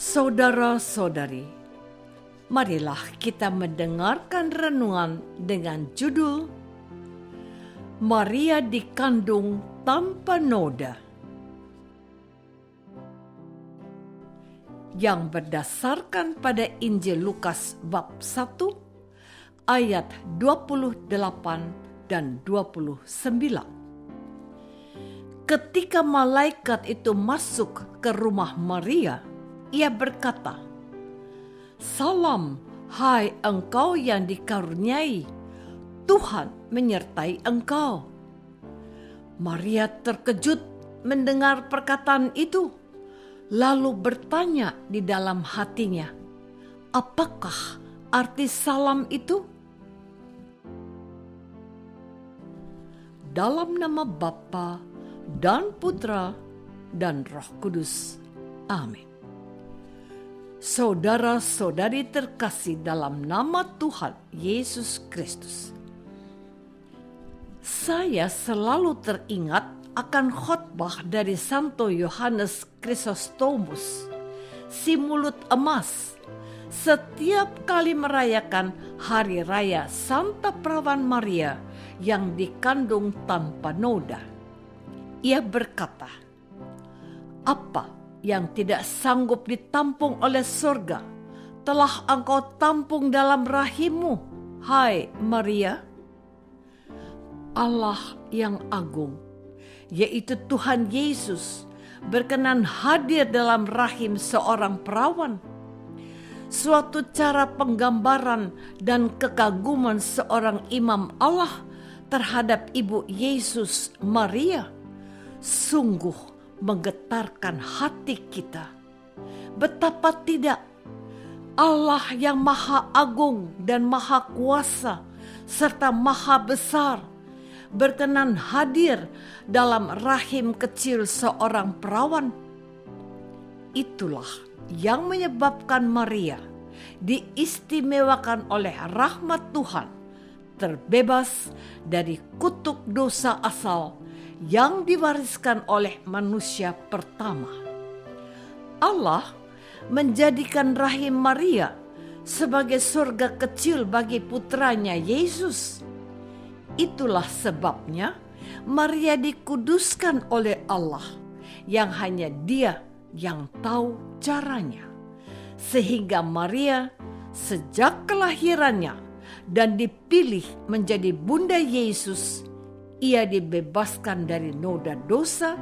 Saudara-saudari, marilah kita mendengarkan renungan dengan judul Maria dikandung tanpa noda, yang berdasarkan pada Injil Lukas bab 1 ayat 28 dan 29. Ketika malaikat itu masuk ke rumah Maria, ia berkata, "Salam, hai engkau yang dikaruniai, Tuhan menyertai engkau." Maria terkejut mendengar perkataan itu, lalu bertanya di dalam hatinya, "Apakah arti salam itu?" Dalam nama Bapa dan Putra dan Roh Kudus. Amin. Saudara-saudari terkasih dalam nama Tuhan Yesus Kristus, saya selalu teringat akan khotbah dari Santo Yohanes Chrysostomus, si mulut emas, setiap kali merayakan hari raya Santa Perawan Maria yang dikandung tanpa noda. Ia berkata, "Apa yang tidak sanggup ditampung oleh surga telah engkau tampung dalam rahimmu, hai Maria." Allah yang agung, yaitu Tuhan Yesus, berkenan hadir dalam rahim seorang perawan. Suatu cara penggambaran dan kekaguman seorang imam Allah terhadap Ibu Yesus Maria sungguh menggetarkan hati kita. Betapa tidak, Allah yang maha agung dan maha kuasa serta maha besar berkenan hadir dalam rahim kecil seorang perawan. Itulah yang menyebabkan Maria diistimewakan oleh rahmat Tuhan, terbebas dari kutuk dosa asal yang diwariskan oleh manusia pertama. Allah menjadikan rahim Maria sebagai surga kecil bagi putranya Yesus. Itulah sebabnya Maria dikuduskan oleh Allah yang hanya Dia yang tahu caranya. Sehingga Maria sejak kelahirannya dan dipilih menjadi Bunda Yesus, ia dibebaskan dari noda dosa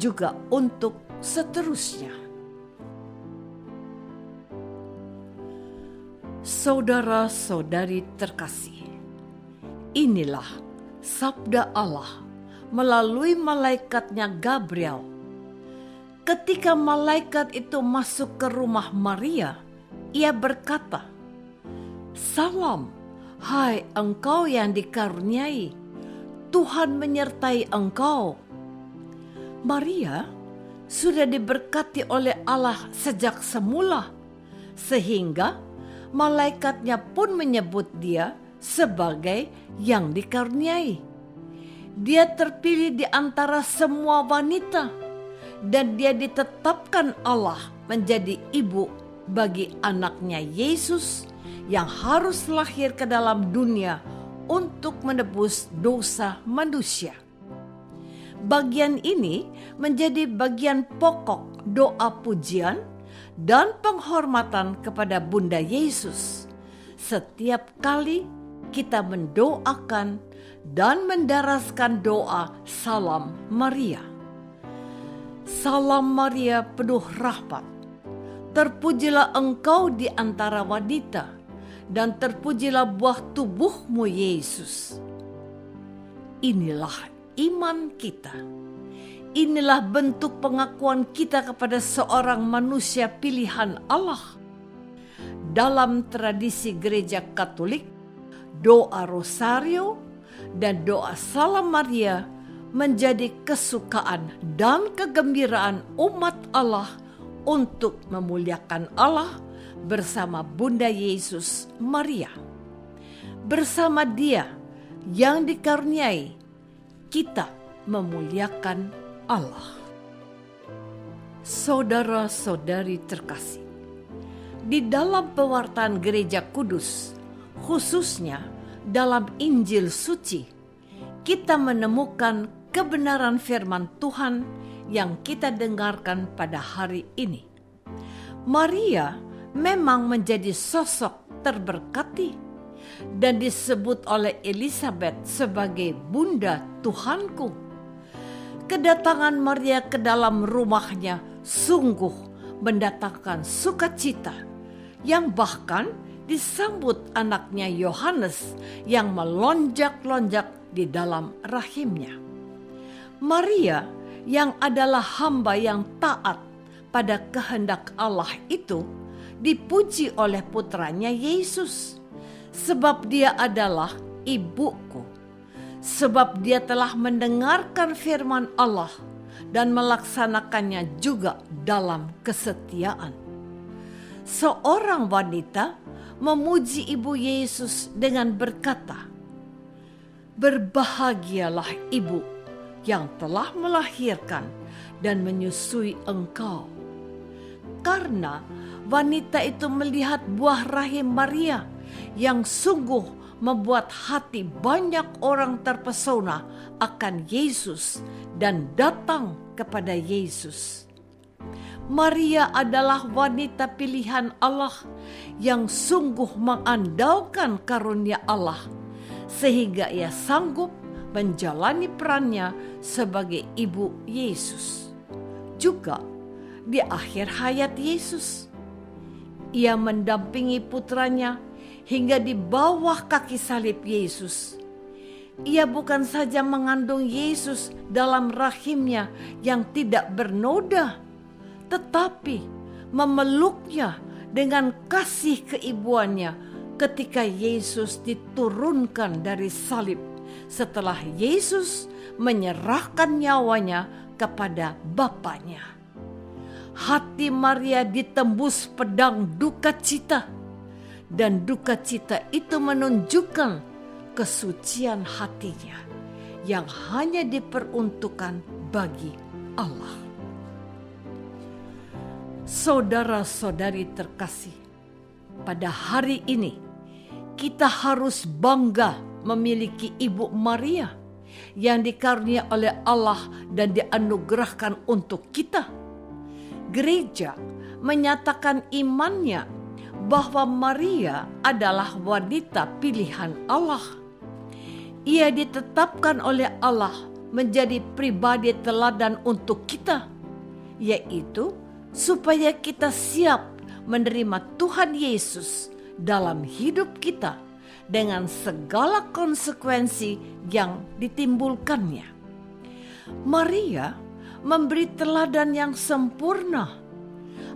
juga untuk seterusnya. Saudara-saudari terkasih, inilah sabda Allah melalui malaikatnya Gabriel. Ketika malaikat itu masuk ke rumah Maria, ia berkata, "Salam, hai engkau yang dikaruniai, Tuhan menyertai engkau." Maria sudah diberkati oleh Allah sejak semula, sehingga malaikatnya pun menyebut dia sebagai yang dikaruniai. Dia terpilih di antara semua wanita, dan dia ditetapkan Allah menjadi ibu bagi anaknya Yesus yang harus lahir ke dalam dunia untuk menebus dosa manusia. Bagian ini menjadi bagian pokok doa pujian dan penghormatan kepada Bunda Yesus setiap kali kita mendoakan dan mendaraskan doa Salam Maria. Salam Maria penuh rahmat, terpujilah engkau di antara wanita, dan terpujilah buah tubuhmu Yesus. Inilah iman kita. Inilah bentuk pengakuan kita kepada seorang manusia pilihan Allah. Dalam tradisi gereja Katolik, doa Rosario dan doa Salam Maria menjadi kesukaan dan kegembiraan umat Allah untuk memuliakan Allah bersama Bunda Yesus Maria. Bersama Dia yang dikaruniai, kita memuliakan Allah. Saudara-saudari terkasih, Di dalam pewartaan gereja kudus, khususnya dalam Injil suci, kita menemukan kebenaran firman Tuhan yang kita dengarkan pada hari ini. Maria memang menjadi sosok terberkati dan disebut oleh Elizabeth sebagai Bunda Tuhanku. Kedatangan Maria ke dalam rumahnya sungguh mendatangkan sukacita, yang bahkan disambut anaknya Yohanes yang melonjak-lonjak di dalam rahimnya. Maria yang adalah hamba yang taat pada kehendak Allah itu dipuji oleh putranya Yesus, sebab dia adalah ibuku, sebab dia telah mendengarkan firman Allah dan melaksanakannya juga dalam kesetiaan. Seorang wanita memuji ibu Yesus dengan berkata, "Berbahagialah ibu yang telah melahirkan dan menyusui engkau." Karena wanita itu melihat buah rahim Maria yang sungguh membuat hati banyak orang terpesona akan Yesus dan datang kepada Yesus. Maria adalah wanita pilihan Allah yang sungguh mengandalkan karunia Allah, sehingga ia sanggup menjalani perannya sebagai ibu Yesus. Juga di akhir hayat Yesus, ia mendampingi putranya hingga di bawah kaki salib Yesus. Ia bukan saja mengandung Yesus dalam rahimnya yang tidak bernoda, tetapi memeluknya dengan kasih keibuannya ketika Yesus diturunkan dari salib setelah Yesus menyerahkan nyawanya kepada Bapaknya. Hati Maria ditembus pedang duka cita, dan duka cita itu menunjukkan kesucian hatinya yang hanya diperuntukkan bagi Allah. Saudara-saudari terkasih, pada hari ini kita harus bangga memiliki Ibu Maria yang dikaruniai oleh Allah dan dianugerahkan untuk kita. Gereja menyatakan imannya bahwa Maria adalah wanita pilihan Allah. Ia ditetapkan oleh Allah menjadi pribadi teladan untuk kita, yaitu supaya kita siap menerima Tuhan Yesus dalam hidup kita dengan segala konsekuensi yang ditimbulkannya. Maria memberi teladan yang sempurna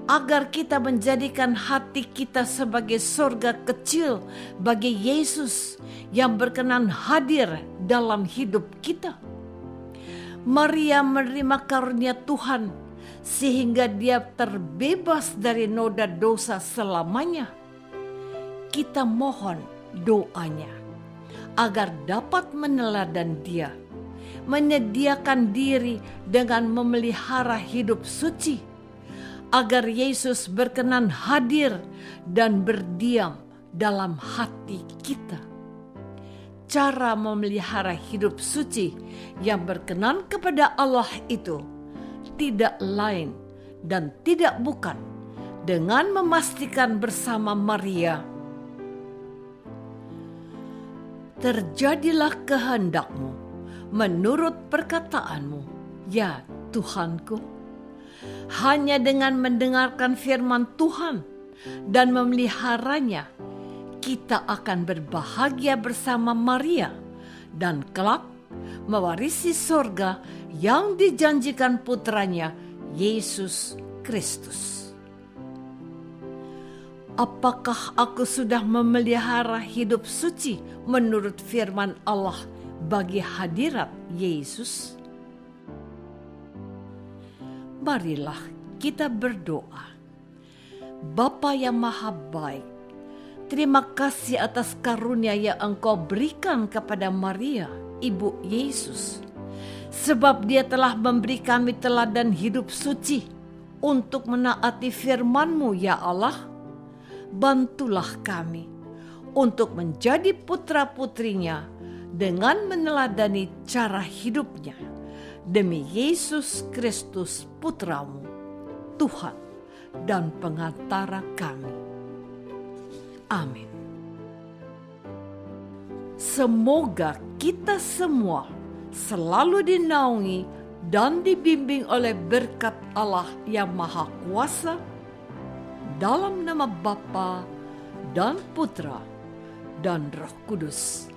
agar kita menjadikan hati kita sebagai sorga kecil bagi Yesus yang berkenan hadir dalam hidup kita. Maria menerima karunia Tuhan sehingga dia terbebas dari noda dosa selamanya. Kita mohon doanya agar dapat meneladan dia, menyediakan diri dengan memelihara hidup suci, agar Yesus berkenan hadir dan berdiam dalam hati kita. Cara memelihara hidup suci yang berkenan kepada Allah itu tidak lain dan tidak bukan dengan memastikan bersama Maria, "Terjadilah kehendak-Mu menurut perkataanmu, ya Tuhanku." Hanya dengan mendengarkan firman Tuhan dan memeliharanya, kita akan berbahagia bersama Maria dan kelak mewarisi sorga yang dijanjikan putranya Yesus Kristus. Apakah aku sudah memelihara hidup suci menurut firman Allah bagi hadirat Yesus? Marilah kita berdoa. Bapa yang Maha Baik, terima kasih atas karunia yang Engkau berikan kepada Maria, Ibu Yesus, sebab dia telah memberi kami teladan hidup suci untuk menaati firman-Mu, ya Allah. bantulah kami untuk menjadi putra-putrinya dengan meneladani cara hidupnya. Demi Yesus Kristus Putramu, Tuhan dan Pengantara kami. Amin. Semoga kita semua selalu dinaungi dan dibimbing oleh berkat Allah yang Maha Kuasa, dalam nama Bapa dan Putra dan Roh Kudus.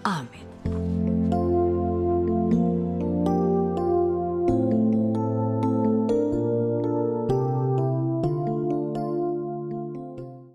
Amin.